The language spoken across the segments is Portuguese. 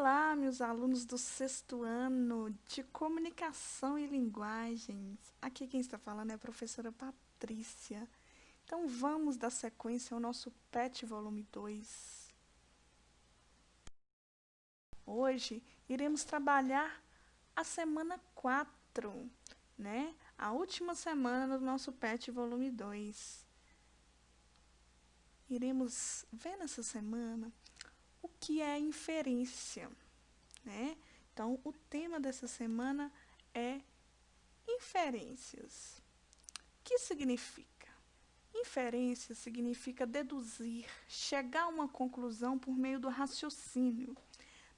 Olá, meus alunos do sexto ano de Comunicação e Linguagens. Aqui quem está falando é a professora Patrícia. Então vamos dar sequência ao nosso PET volume 2. Hoje iremos trabalhar a semana 4, né? A última semana do nosso PET volume 2. Iremos ver nessa semana o que é inferência, né? Então, o tema dessa semana é inferências. O que significa? Inferência significa deduzir, chegar a uma conclusão por meio do raciocínio.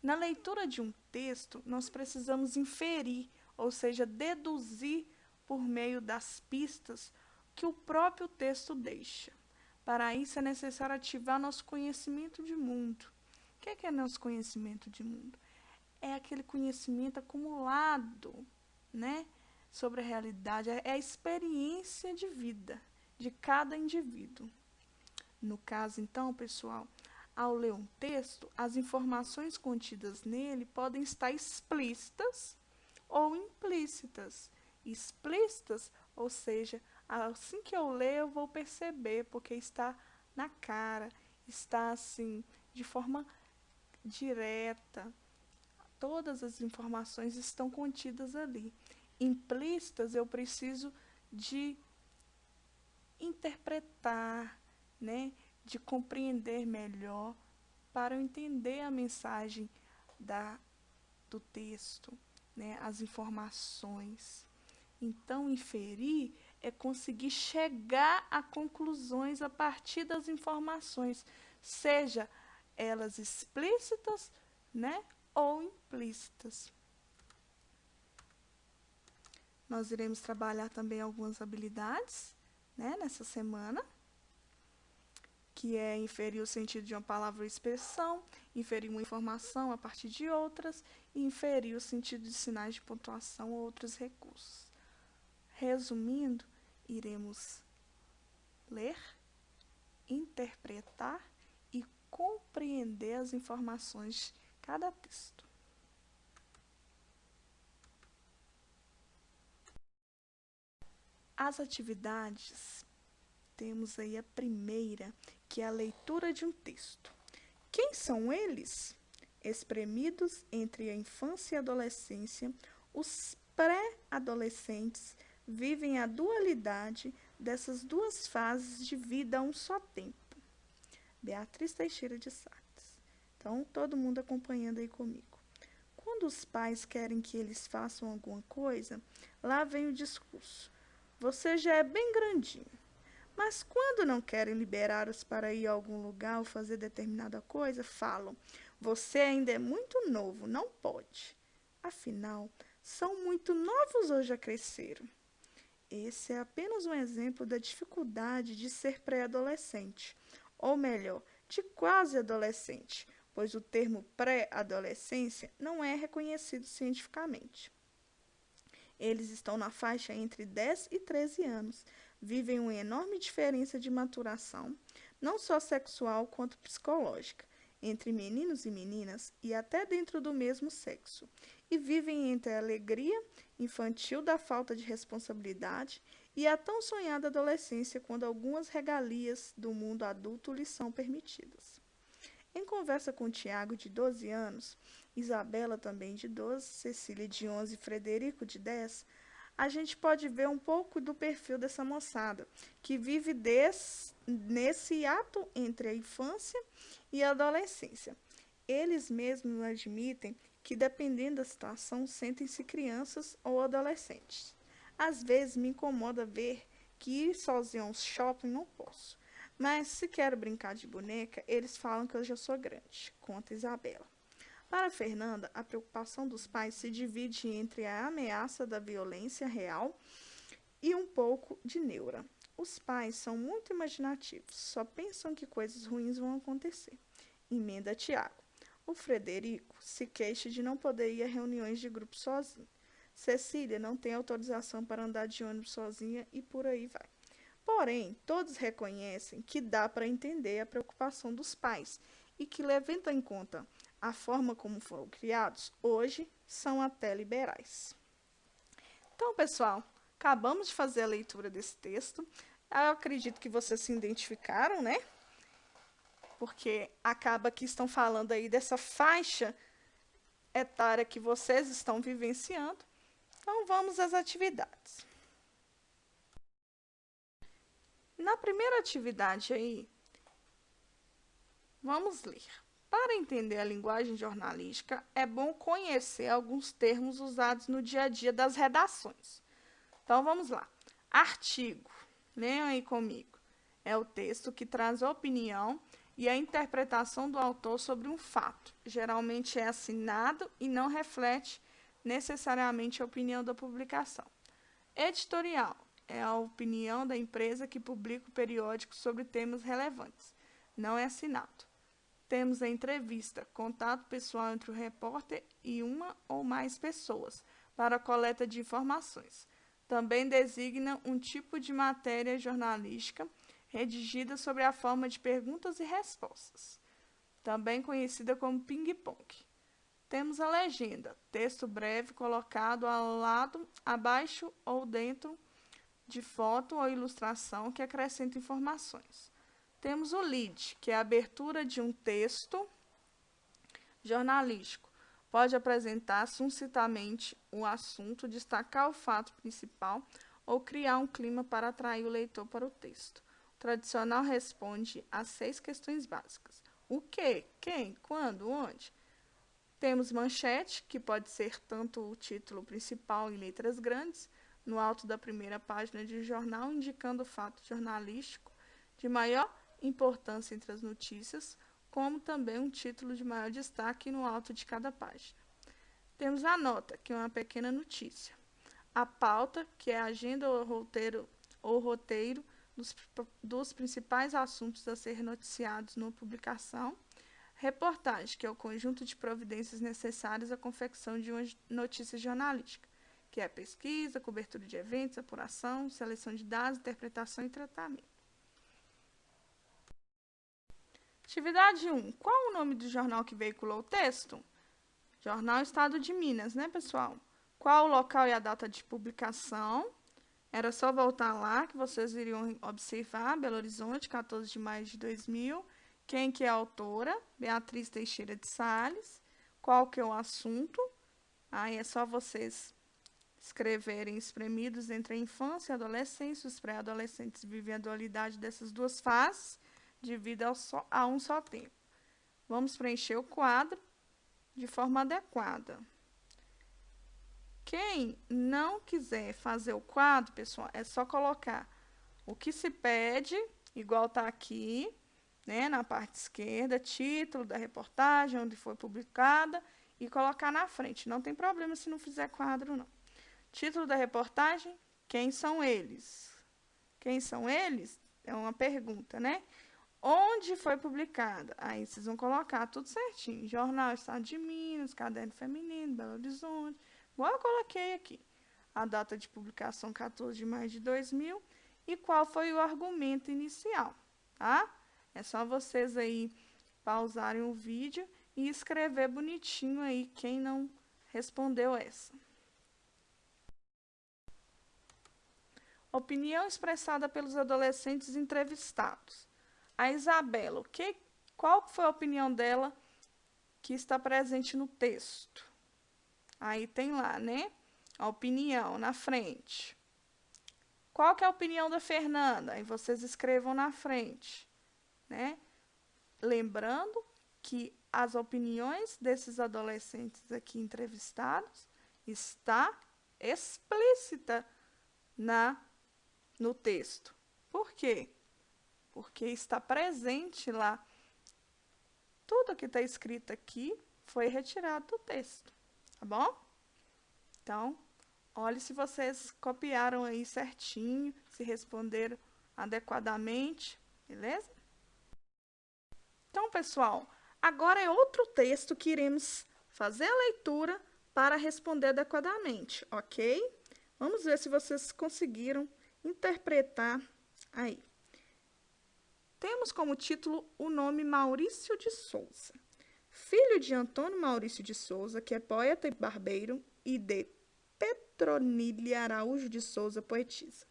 Na leitura de um texto, nós precisamos inferir, ou seja, deduzir por meio das pistas que o próprio texto deixa. Para isso é necessário ativar nosso conhecimento de mundo. O que é nosso conhecimento de mundo? É aquele conhecimento acumulado, né, sobre a realidade, é a experiência de vida de cada indivíduo. No caso, então, pessoal, ao ler um texto, as informações contidas nele podem estar explícitas ou implícitas. Explícitas, ou seja, assim que eu ler, eu vou perceber, porque está na cara, está assim, de forma direta. Todas as informações estão contidas ali. Implícitas, eu preciso de interpretar, né, de compreender melhor para eu entender a mensagem do texto, né, as informações. Então, inferir é conseguir chegar a conclusões a partir das informações, seja elas explícitas, né, ou implícitas. Nós iremos trabalhar também algumas habilidades, né, nessa semana, que é inferir o sentido de uma palavra ou expressão, inferir uma informação a partir de outras e inferir o sentido de sinais de pontuação ou outros recursos. Resumindo, iremos ler, interpretar e compreender as informações de cada texto. As atividades, temos aí a primeira, que é a leitura de um texto. Quem são eles? Espremidos entre a infância e a adolescência, os pré-adolescentes vivem a dualidade dessas duas fases de vida a um só tempo. Beatriz Teixeira de Sartes. Então, todo mundo acompanhando aí comigo. Quando os pais querem que eles façam alguma coisa, lá vem o discurso. Você já é bem grandinho. Mas quando não querem liberá-los para ir a algum lugar ou fazer determinada coisa, falam, você ainda é muito novo, não pode. Afinal, são muito novos ou já cresceram? Esse é apenas um exemplo da dificuldade de ser pré-adolescente, ou melhor, de quase adolescente, pois o termo pré-adolescência não é reconhecido cientificamente. Eles estão na faixa entre 10 e 13 anos, vivem uma enorme diferença de maturação, não só sexual quanto psicológica, entre meninos e meninas e até dentro do mesmo sexo, e vivem entre a alegria infantil da falta de responsabilidade e a tão sonhada adolescência, quando algumas regalias do mundo adulto lhes são permitidas. Em conversa com Tiago, de 12 anos, Isabela, também de 12, Cecília, de 11 e Frederico, de 10, a gente pode ver um pouco do perfil dessa moçada, que vive nesse ato entre a infância e a adolescência. Eles mesmos admitem que, dependendo da situação, sentem-se crianças ou adolescentes. Às vezes me incomoda ver que ir sozinho ao shopping não posso. Mas se quero brincar de boneca, eles falam que eu já sou grande, conta Isabela. Para Fernanda, a preocupação dos pais se divide entre a ameaça da violência real e um pouco de neura. Os pais são muito imaginativos, só pensam que coisas ruins vão acontecer. Emenda Tiago. O Frederico se queixa de não poder ir a reuniões de grupo sozinho. Cecília não tem autorização para andar de ônibus sozinha e por aí vai. Porém, todos reconhecem que dá para entender a preocupação dos pais e que, levando em conta a forma como foram criados, hoje são até liberais. Então, pessoal, acabamos de fazer a leitura desse texto. Eu acredito que vocês se identificaram, né? Porque acaba que estão falando aí dessa faixa etária que vocês estão vivenciando. Então, vamos às atividades. Na primeira atividade aí, vamos ler. Para entender a linguagem jornalística, é bom conhecer alguns termos usados no dia a dia das redações. Então, vamos lá. Artigo, leiam aí comigo. É o texto que traz a opinião e a interpretação do autor sobre um fato. Geralmente é assinado e não reflete necessariamente a opinião da publicação. Editorial é a opinião da empresa que publica o periódico sobre temas relevantes. Não é assinado. Temos a entrevista, contato pessoal entre o repórter e uma ou mais pessoas, para a coleta de informações. Também designa um tipo de matéria jornalística redigida sobre a forma de perguntas e respostas, também conhecida como ping-pong. Temos a legenda, texto breve colocado ao lado, abaixo ou dentro de foto ou ilustração que acrescenta informações. Temos o lead, que é a abertura de um texto jornalístico. Pode apresentar sucintamente o assunto, destacar o fato principal ou criar um clima para atrair o leitor para o texto. O tradicional responde às 6 questões básicas. O que, quem, quando, onde. Temos manchete, que pode ser tanto o título principal em letras grandes, no alto da primeira página de um jornal, indicando o fato jornalístico de maior importância entre as notícias, como também um título de maior destaque no alto de cada página. Temos a nota, que é uma pequena notícia. A pauta, que é a agenda ou roteiro dos principais assuntos a ser noticiados numa publicação. Reportagem, que é o conjunto de providências necessárias à confecção de uma notícia jornalística, que é pesquisa, cobertura de eventos, apuração, seleção de dados, interpretação e tratamento. Atividade 1. Qual o nome do jornal que veiculou o texto? Jornal Estado de Minas, né, pessoal? Qual o local e a data de publicação? Era só voltar lá que vocês iriam observar. Belo Horizonte, 14 de maio de 2000. Quem que é a autora? Beatriz Teixeira de Sales. Qual que é o assunto? Aí é só vocês escreverem espremidos entre a infância e a adolescência. Os pré-adolescentes vivem a dualidade dessas duas fases, de vida a um só tempo. Vamos preencher o quadro de forma adequada. Quem não quiser fazer o quadro, pessoal, é só colocar o que se pede, igual está aqui, né, na parte esquerda, título da reportagem, onde foi publicada, e colocar na frente. Não tem problema se não fizer quadro, não. Título da reportagem, quem são eles? Quem são eles? É uma pergunta, né? Onde foi publicada? Aí vocês vão colocar tudo certinho. Jornal Estado de Minas, Caderno Feminino, Belo Horizonte. Igual eu coloquei aqui. A data de publicação, 14 de maio de 2000. E qual foi o argumento inicial, tá? É só vocês aí pausarem o vídeo e escrever bonitinho aí quem não respondeu essa. Opinião expressada pelos adolescentes entrevistados. A Isabela, qual foi a opinião dela que está presente no texto? Aí tem lá, né? A opinião na frente. Qual que é a opinião da Fernanda? Aí vocês escrevam na frente, né? Lembrando que as opiniões desses adolescentes aqui entrevistados está explícita no texto. Por quê? Porque está presente lá. Tudo que está escrito aqui foi retirado do texto, tá bom? Então, olhe se vocês copiaram aí certinho, se responderam adequadamente, beleza? Então, pessoal, agora é outro texto que iremos fazer a leitura para responder adequadamente, ok? Vamos ver se vocês conseguiram interpretar aí. Temos como título o nome Maurício de Souza, filho de Antônio Maurício de Souza, que é poeta e barbeiro, e de Petronília Araújo de Souza, poetisa.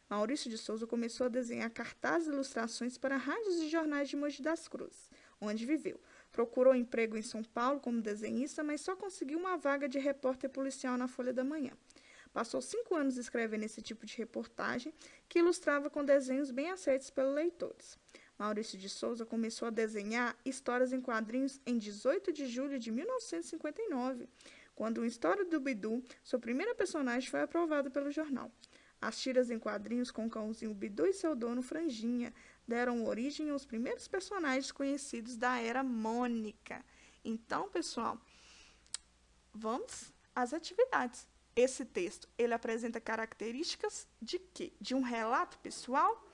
Maurício de Souza começou a desenhar cartazes e ilustrações para rádios e jornais de Mogi das Cruzes, onde viveu. Procurou emprego em São Paulo como desenhista, mas só conseguiu uma vaga de repórter policial na Folha da Manhã. Passou 5 anos escrevendo esse tipo de reportagem, que ilustrava com desenhos bem aceitos pelos leitores. Maurício de Souza começou a desenhar histórias em quadrinhos em 18 de julho de 1959, quando uma história do Bidu, sua primeira personagem, foi aprovada pelo jornal. As tiras em quadrinhos com o cãozinho Bidu e seu dono Franjinha deram origem aos primeiros personagens conhecidos da era Mônica. Então, pessoal, vamos às atividades. Esse texto, ele apresenta características de quê? De um relato pessoal,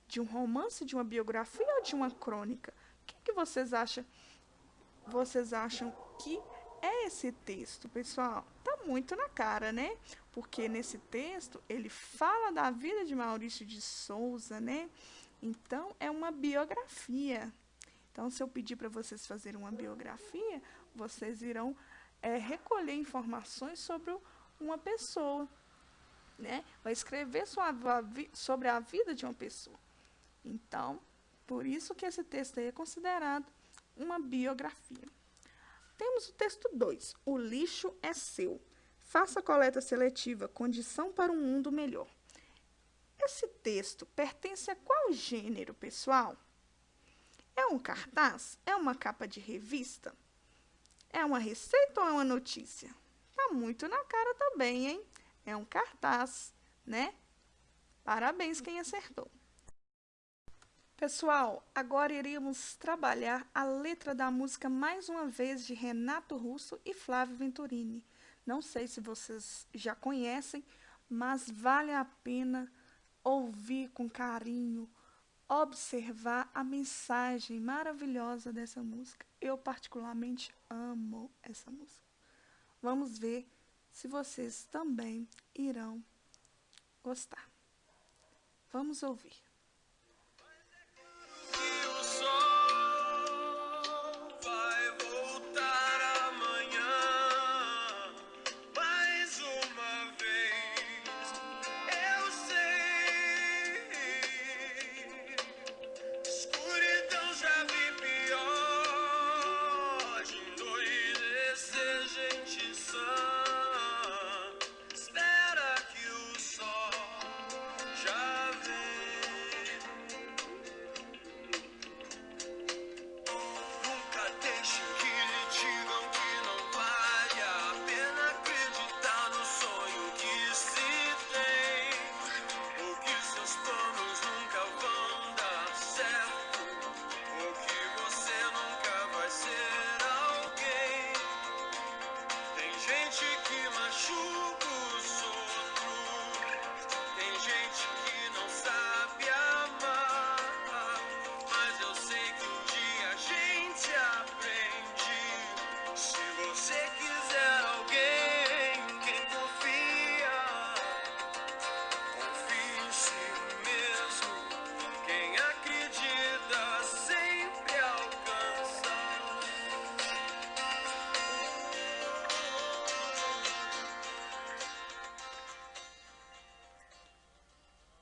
de um romance, de uma biografia ou de uma crônica? O que vocês acham? Vocês acham que é esse texto, pessoal? Tá muito na cara, né? Porque nesse texto ele fala da vida de Maurício de Souza, né? Então é uma biografia. Então, se eu pedir para vocês fazerem uma biografia, vocês irão recolher informações sobre uma pessoa, né? Vai escrever sobre a vida de uma pessoa. Então, por isso que esse texto aí é considerado uma biografia. Temos o texto 2. O lixo é seu. Faça a coleta seletiva, condição para um mundo melhor. Esse texto pertence a qual gênero, pessoal? É um cartaz? É uma capa de revista? É uma receita ou é uma notícia? Tá muito na cara também, hein? É um cartaz, né? Parabéns quem acertou. Pessoal, agora iremos trabalhar a letra da música mais uma vez de Renato Russo e Flávio Venturini. Não sei se vocês já conhecem, mas vale a pena ouvir com carinho, observar a mensagem maravilhosa dessa música. Eu particularmente amo essa música. Vamos ver se vocês também irão gostar. Vamos ouvir.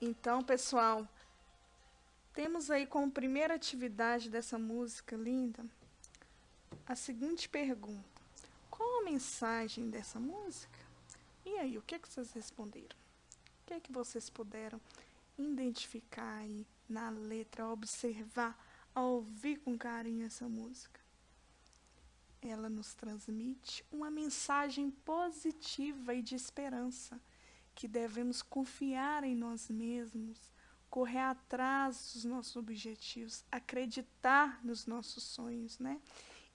Então, pessoal, temos aí como primeira atividade dessa música linda a seguinte pergunta: qual a mensagem dessa música? E aí, o que vocês responderam? O que vocês puderam identificar aí na letra, observar, ouvir com carinho essa música? Ela nos transmite uma mensagem positiva e de esperança, que devemos confiar em nós mesmos, correr atrás dos nossos objetivos, acreditar nos nossos sonhos, né?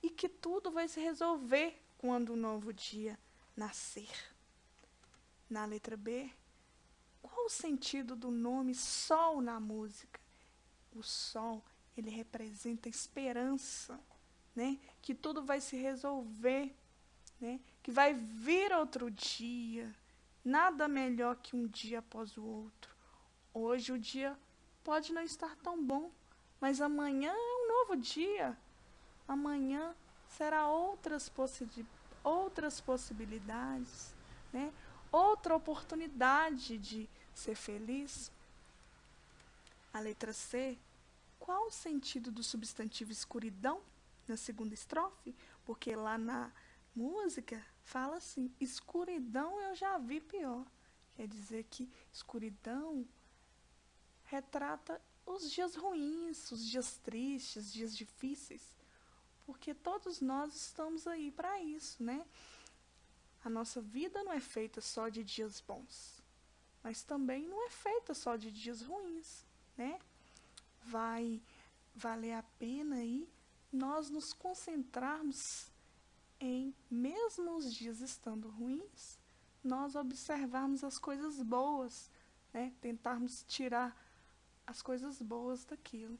E que tudo vai se resolver quando um novo dia nascer. Na letra B, qual o sentido do nome Sol na música? O Sol, ele representa esperança, né? Que tudo vai se resolver, né? Que vai vir outro dia. Nada melhor que um dia após o outro. Hoje o dia pode não estar tão bom, mas amanhã é um novo dia. Amanhã será outras possibilidades, né? Outra oportunidade de ser feliz. A letra C, qual o sentido do substantivo escuridão na segunda estrofe? Porque lá na música fala assim, escuridão eu já vi pior. Quer dizer que escuridão retrata os dias ruins, os dias tristes, os dias difíceis, porque todos nós estamos aí para isso, né? A nossa vida não é feita só de dias bons, mas também não é feita só de dias ruins, né? Vai valer a pena aí nós nos concentrarmos em, mesmo os dias estando ruins, nós observarmos as coisas boas, né? Tentarmos tirar as coisas boas daquilo.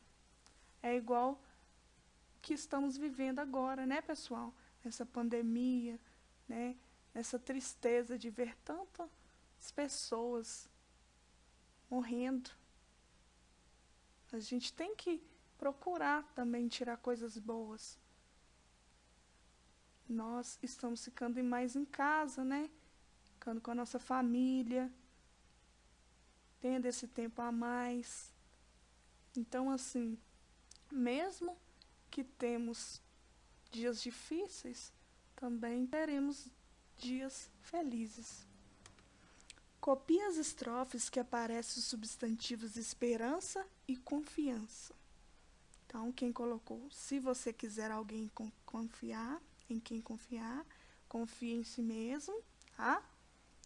É igual que estamos vivendo agora, né, pessoal? Nessa pandemia, né? Nessa tristeza de ver tantas pessoas morrendo. A gente tem que procurar também tirar coisas boas. Nós estamos ficando mais em casa, né? Ficando com a nossa família, tendo esse tempo a mais. Então, assim, mesmo que temos dias difíceis, também teremos dias felizes. Copie as estrofes que aparecem os substantivos esperança e confiança. Então, quem colocou, se você quiser alguém confiar, em quem confiar, confie em si mesmo, tá?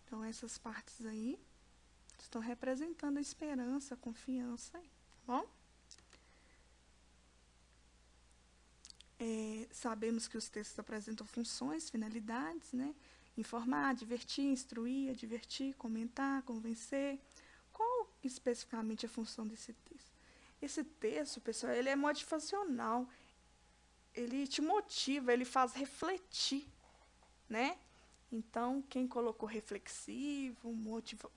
Então, essas partes aí estão representando a esperança, a confiança, tá bom? Sabemos que os textos apresentam funções, finalidades, né? Informar, divertir, instruir, advertir, comentar, convencer. Qual especificamente a função desse texto? Esse texto, pessoal, ele é motivacional. Ele te motiva, ele faz refletir, né? Então, quem colocou reflexivo,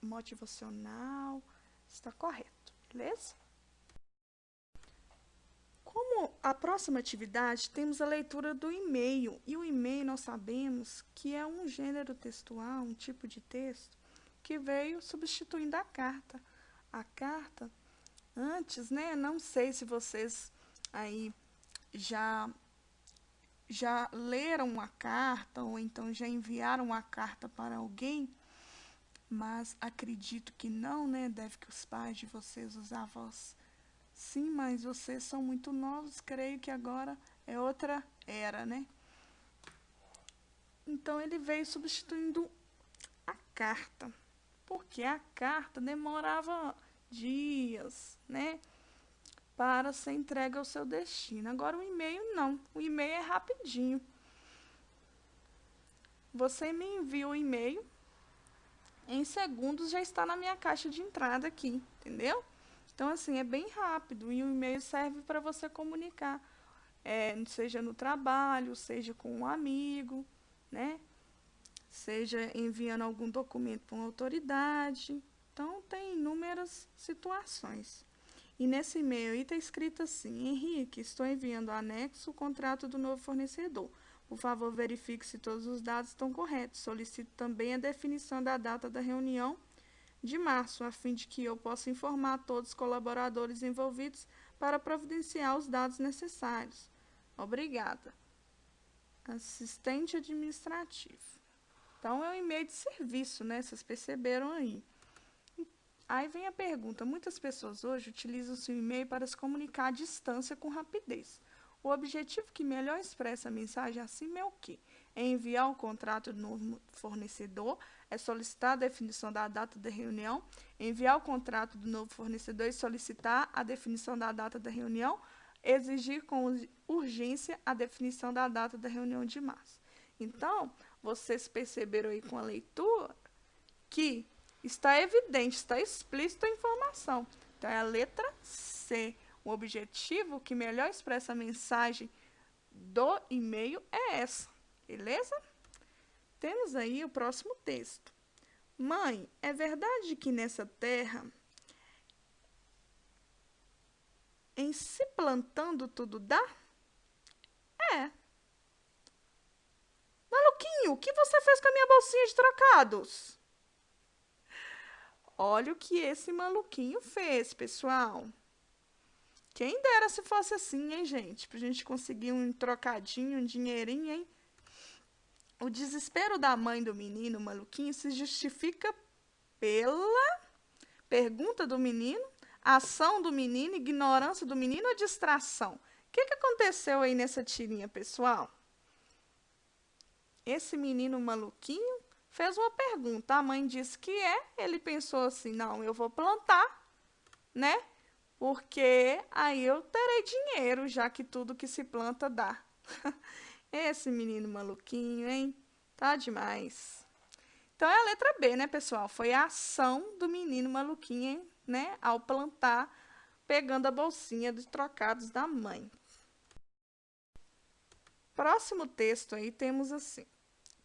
motivacional, está correto, beleza? Como a próxima atividade, temos a leitura do e-mail. E o e-mail nós sabemos que é um gênero textual, um tipo de texto, que veio substituindo a carta. A carta, antes, né? Não sei se vocês aí já leram uma carta ou então já enviaram uma carta para alguém, mas acredito que não, né? Deve que os pais de vocês, os avós, sim, mas vocês são muito novos, creio que agora é outra era, né? Então, ele veio substituindo a carta, porque a carta demorava dias, né? Para ser entregue ao seu destino. Agora, o e-mail não. O e-mail é rapidinho. Você me envia o e-mail, em segundos já está na minha caixa de entrada aqui, entendeu? Então, assim, é bem rápido. E o e-mail serve para você comunicar, seja no trabalho, seja com um amigo, né? Seja enviando algum documento para uma autoridade. Então, tem inúmeras situações. E nesse e-mail aí está escrito assim: Henrique, estou enviando anexo o contrato do novo fornecedor. Por favor, verifique se todos os dados estão corretos. Solicito também a definição da data da reunião de março, a fim de que eu possa informar todos os colaboradores envolvidos para providenciar os dados necessários. Obrigada. Assistente administrativo. Então, é um e-mail de serviço, né? Vocês perceberam aí. Aí vem a pergunta: muitas pessoas hoje utilizam o seu e-mail para se comunicar à distância com rapidez. O objetivo que melhor expressa a mensagem acima é o quê? É enviar o contrato do novo fornecedor, é solicitar a definição da data da reunião, enviar o contrato do novo fornecedor e solicitar a definição da data da reunião, exigir com urgência a definição da data da reunião de março. Então, vocês perceberam aí com a leitura que está evidente, está explícita a informação. Então, é a letra C. O objetivo que melhor expressa a mensagem do e-mail é essa, beleza? Temos aí o próximo texto. Mãe, é verdade que nessa terra, em se plantando tudo dá? É. o que você fez com a minha bolsinha de trocados? Olha o que esse maluquinho fez, pessoal. Quem dera se fosse assim, hein, gente? Pra gente conseguir um trocadinho, um dinheirinho, hein? O desespero da mãe do menino maluquinho se justifica pela pergunta do menino, ação do menino, ignorância do menino ou distração? O que aconteceu aí nessa tirinha, pessoal? Esse menino maluquinho fez uma pergunta. A mãe disse que ele pensou assim, não, eu vou plantar, né? Porque aí eu terei dinheiro, já que tudo que se planta dá. Esse menino maluquinho, hein? Tá demais. Então é a letra B, né, pessoal? Foi a ação do menino maluquinho, né? Ao plantar, pegando a bolsinha de trocados da mãe. Próximo texto aí temos assim.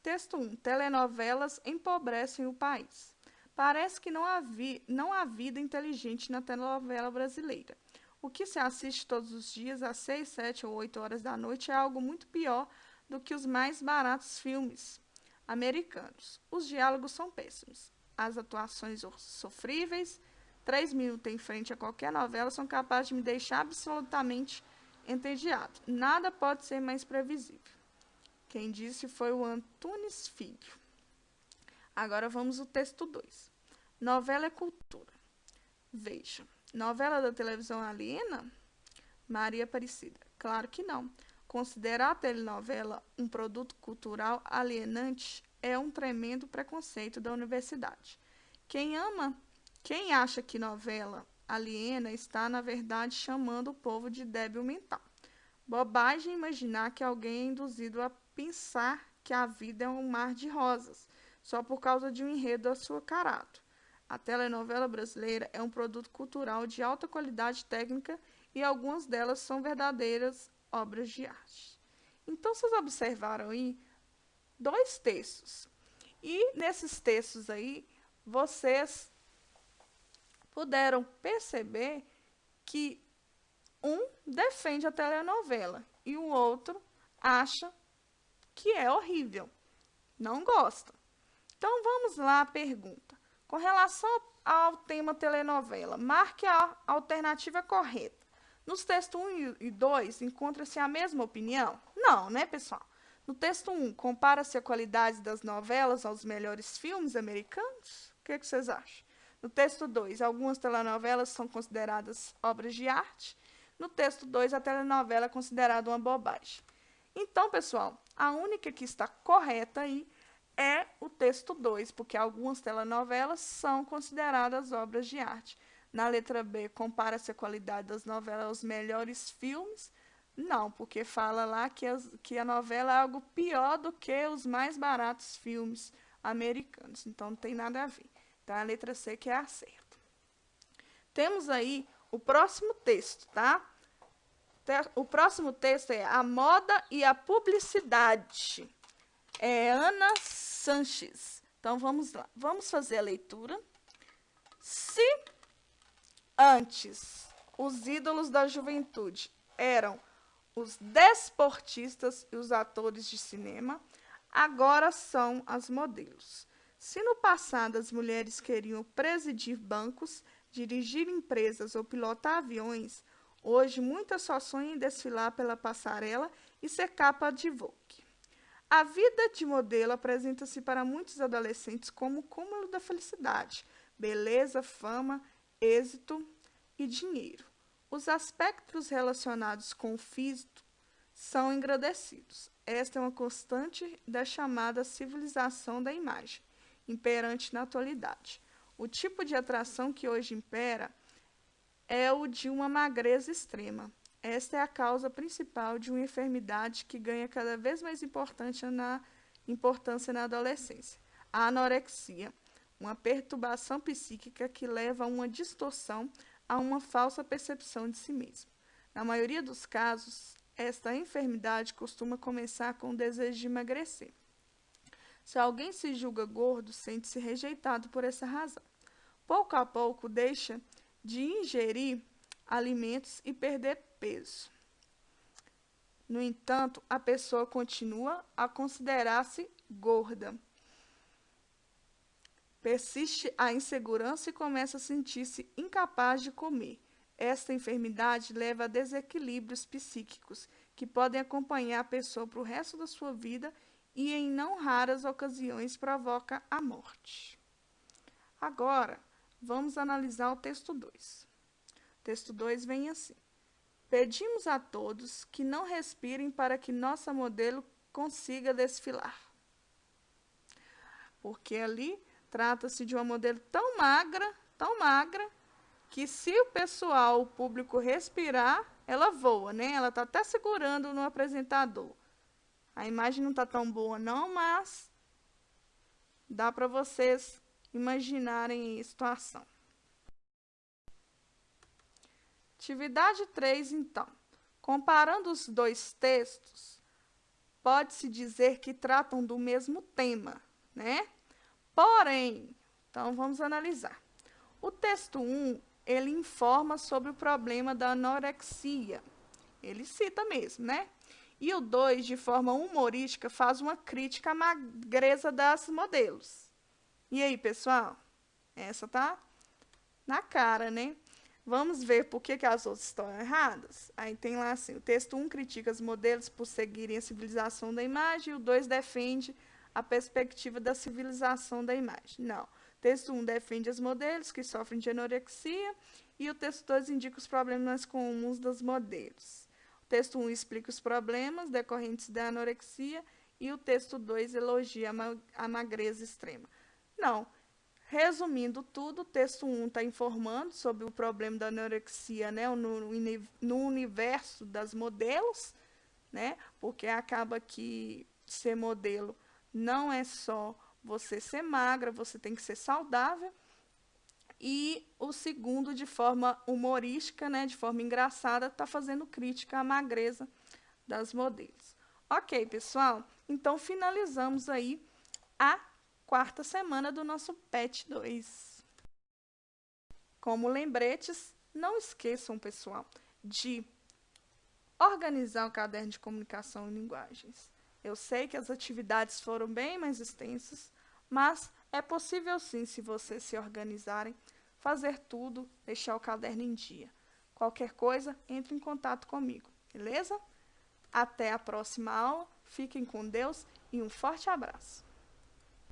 Texto 1. Telenovelas empobrecem o país. Parece que não há vida inteligente na telenovela brasileira. O que se assiste todos os dias às 6, 7 ou 8 horas da noite é algo muito pior do que os mais baratos filmes americanos. Os diálogos são péssimos. As atuações sofríveis. 3 minutos em frente a qualquer novela são capazes de me deixar absolutamente entediado. Nada pode ser mais previsível. Quem disse foi o Antunes Filho. Agora vamos ao texto 2. Novela é cultura. Veja, novela da televisão aliena? Maria Aparecida. Claro que não. Considerar a telenovela um produto cultural alienante é um tremendo preconceito da universidade. Quem acha que novela aliena está, na verdade, chamando o povo de débil mental. Bobagem imaginar que alguém é induzido a pensar que a vida é um mar de rosas, só por causa de um enredo açucarado. A telenovela brasileira é um produto cultural de alta qualidade técnica e algumas delas são verdadeiras obras de arte. Então, vocês observaram aí 2 textos. E nesses textos aí, vocês puderam perceber que um defende a telenovela e o outro acha que é horrível, não gosta. Então, vamos lá à pergunta. Com relação ao tema telenovela, marque a alternativa correta. Nos textos 1 e 2, encontra-se a mesma opinião? Não, né, pessoal? No texto 1, compara-se a qualidade das novelas aos melhores filmes americanos? O que vocês acham? No texto 2, algumas telenovelas são consideradas obras de arte. No texto 2, a telenovela é considerada uma bobagem. Então, pessoal, a única que está correta aí é o texto 2, porque algumas telenovelas são consideradas obras de arte. Na letra B, compara-se a qualidade das novelas aos melhores filmes? Não, porque fala lá que a novela é algo pior do que os mais baratos filmes americanos. Então, não tem nada a ver. Então, a letra C que é a certa. Temos aí o próximo texto, tá? O próximo texto é A Moda e a Publicidade. É Ana Sanches. Então, vamos lá. Vamos fazer a leitura. Se antes os ídolos da juventude eram os desportistas e os atores de cinema, agora são as modelos. Se no passado as mulheres queriam presidir bancos, dirigir empresas ou pilotar aviões, hoje muitas só sonham em desfilar pela passarela e ser capa de Vogue. A vida de modelo apresenta-se para muitos adolescentes como o cúmulo da felicidade, beleza, fama, êxito e dinheiro. Os aspectos relacionados com o físico são engrandecidos. Esta é uma constante da chamada civilização da imagem, imperante na atualidade. O tipo de atração que hoje impera é o de uma magreza extrema. Esta é a causa principal de uma enfermidade que ganha cada vez mais importância na adolescência. A anorexia, uma perturbação psíquica que leva a uma distorção, a uma falsa percepção de si mesmo. Na maioria dos casos, esta enfermidade costuma começar com o desejo de emagrecer. Se alguém se julga gordo, sente-se rejeitado por essa razão. Pouco a pouco, deixa de ingerir alimentos e perder peso. No entanto, a pessoa continua a considerar-se gorda. Persiste a insegurança e começa a sentir-se incapaz de comer. Esta enfermidade leva a desequilíbrios psíquicos que podem acompanhar a pessoa para o resto da sua vida e, em não raras ocasiões, provoca a morte. Agora, vamos analisar o texto 2. O texto 2 vem assim. Pedimos a todos que não respirem para que nossa modelo consiga desfilar. Porque ali trata-se de uma modelo tão magra, que se o pessoal, o público respirar, ela voa, né? Ela está até segurando no apresentador. A imagem não está tão boa não, mas dá para vocês imaginarem a situação. Atividade 3, então. Comparando os dois textos, pode-se dizer que tratam do mesmo tema, né? Porém, então vamos analisar. O texto 1, ele informa sobre o problema da anorexia. Ele cita mesmo, né? E o 2, de forma humorística, faz uma crítica à magreza das modelos. E aí, pessoal? Essa tá na cara, né? Vamos ver por que as outras estão erradas? Aí tem lá assim, o texto 1 critica os modelos por seguirem a civilização da imagem, e o 2 defende a perspectiva da civilização da imagem. Não. O texto 1 defende os modelos que sofrem de anorexia, e o texto 2 indica os problemas comuns dos modelos. O texto 1 explica os problemas decorrentes da anorexia, e o texto 2 elogia a magreza extrema. Não. Resumindo tudo, o texto 1 está informando sobre o problema da anorexia, né, no universo das modelos, né, porque acaba que ser modelo não é só você ser magra, você tem que ser saudável. E o segundo, de forma humorística, né, de forma engraçada, está fazendo crítica à magreza das modelos. Ok, pessoal? Então, finalizamos aí a quarta semana do nosso PET 2. Como lembretes, não esqueçam, pessoal, de organizar o caderno de comunicação e linguagens. Eu sei que as atividades foram bem mais extensas, mas é possível sim, se vocês se organizarem, fazer tudo, deixar o caderno em dia. Qualquer coisa, entre em contato comigo, beleza? Até a próxima aula, fiquem com Deus e um forte abraço!